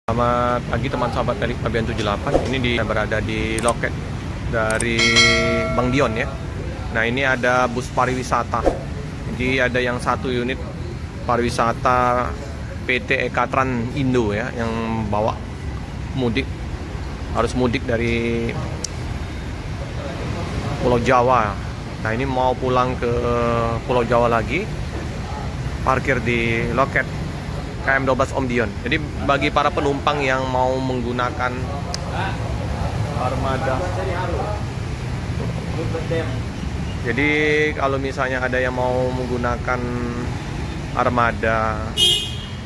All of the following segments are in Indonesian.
Selamat pagi teman sahabat Telik Pabian 78. Ini berada di loket dari Bang Dion ya. Nah, ini ada bus pariwisata. Jadi ada yang satu unit pariwisata PT Ekatran Indo ya, yang bawa mudik, harus mudik dari Pulau Jawa. Nah, ini mau pulang ke Pulau Jawa lagi, parkir di loket KM12 Om Dion. Jadi bagi para penumpang yang mau menggunakan armada, jadi kalau misalnya ada yang mau menggunakan armada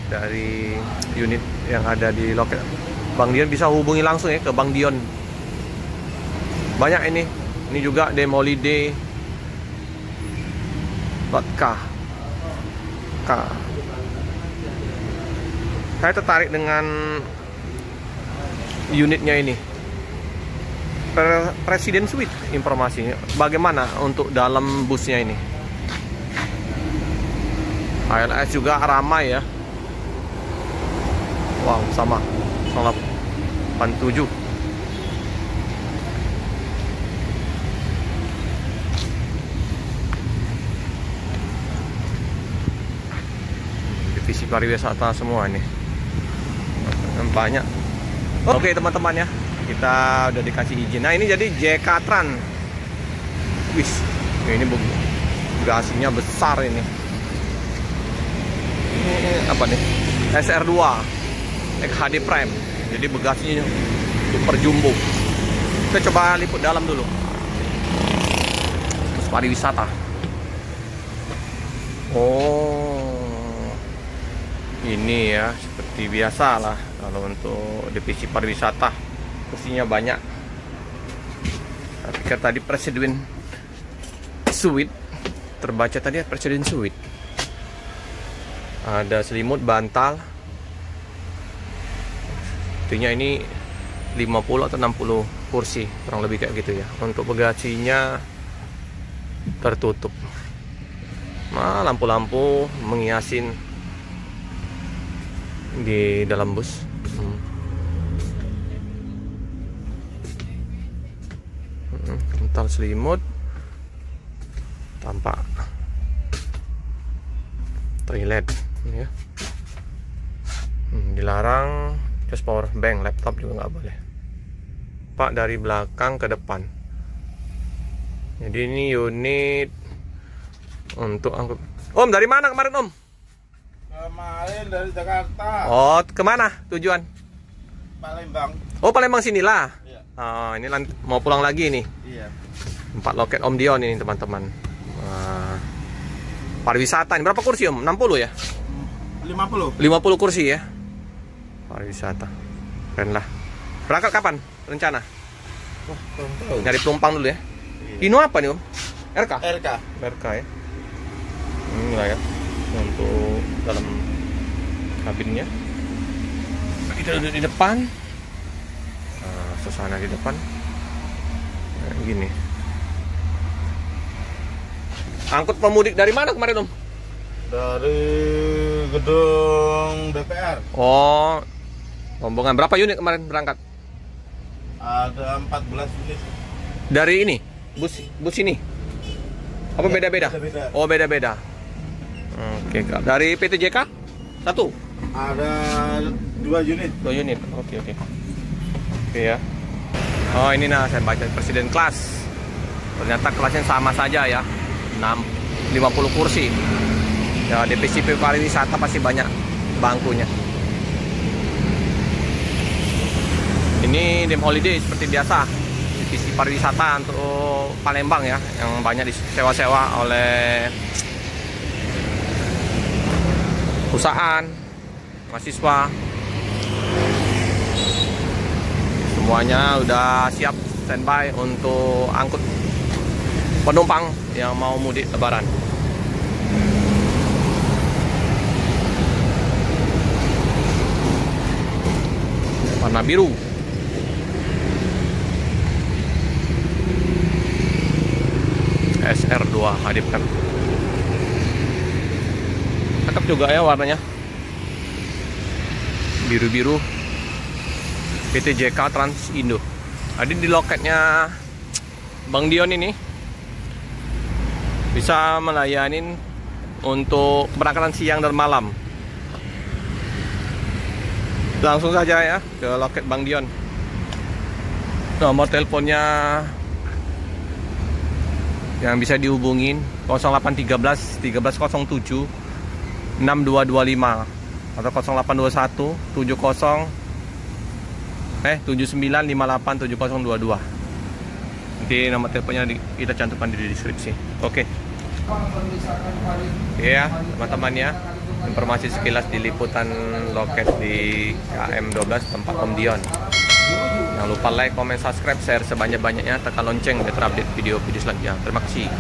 dari unit yang ada di loket Bang Dion, bisa hubungi langsung ya ke Bang Dion. Banyak ini juga demoliday.k. Saya tertarik dengan unitnya ini. Presiden Suite informasinya. Bagaimana untuk dalam busnya ini? HLS juga ramai ya. Wow, sama 87. Divisi pariwisata semua nih. Banyak. Oke teman-teman ya, kita udah dikasih izin. Nah, ini jadi Ekatran. Wis, ini bagasinya besar ini. Ini apa nih? SR2 XHD Prime. Jadi bagasinya super jumbo. Kita coba liput dalam dulu. Bus pariwisata. Oh, ini ya seperti biasa lah. Kalau untuk divisi pariwisata kursinya banyak. Tapi tadi Presiden Suite, terbaca tadi Presiden Suite. Ada selimut, bantal. Artinya ini 50 atau 60 kursi, kurang lebih kayak gitu ya. Untuk bagasinya tertutup. Nah, lampu-lampu menghiasin di dalam bus. Bantal, selimut, tampak toilet ya. Dilarang just power bank, laptop juga nggak boleh. Pak, dari belakang ke depan. Jadi ini unit untuk angkut. Om, dari mana kemarin Om? Kemarin dari Jakarta. Oh, kemana tujuan? Palembang. Oh, Palembang sinilah. Iya. Oh, ini mau pulang lagi nih. Iya. 4 loket Om Dion ini teman-teman. Pariwisata ini berapa kursi Om? 60 ya? 50. 50 kursi ya. Pariwisata. Keren lah. Berangkat kapan rencana? Wah, kurang tahu. Nyari penumpang dulu ya. Iya. Ino apa nih Om? RK? RK ya. Ini lah ya. Untuk dalam kabinnya. Kita duduk di depan. Suasana di depan. Nah, gini. Angkut pemudik dari mana kemarin Om? dari gedung DPR. Oh, rombongan berapa unit kemarin berangkat? Ada 14 unit. Dari ini, bus ini? Apa Ya, beda-beda? beda-beda. Oh, beda-beda. Oke, Kak. Dari PTJK? Satu? Ada 2 unit. 2 unit. Oke. Oke ya. Oh, ini nah saya baca presiden kelas. Ternyata kelasnya sama saja ya. 50 kursi. Ya, divisi pariwisata pasti banyak bangkunya. Ini Dem Holiday seperti biasa. Divisi pariwisata untuk Palembang ya, yang banyak disewa-sewa oleh perusahaan, mahasiswa. Semuanya udah siap standby untuk angkut penumpang yang mau mudik lebaran. Warna biru. SR2 hadipkan. Cakep juga ya warnanya. Biru-biru. PT JK Trans Indo. Jadi di loketnya Bang Dion ini bisa melayani untuk keberangkatan siang dan malam. Langsung saja ya ke loket Bang Dion. Nomor teleponnya yang bisa dihubungin 0813 1307 6225 atau 0821 79587022. Nanti nomor teleponnya kita cantumkan di deskripsi. Oke. Ya, teman-teman ya. Informasi sekilas di liputan loket di KM12 tempat Om Dion. Jangan lupa like, comment, subscribe, share sebanyak-banyaknya, tekan lonceng biar terupdate video-video selanjutnya. Terima kasih.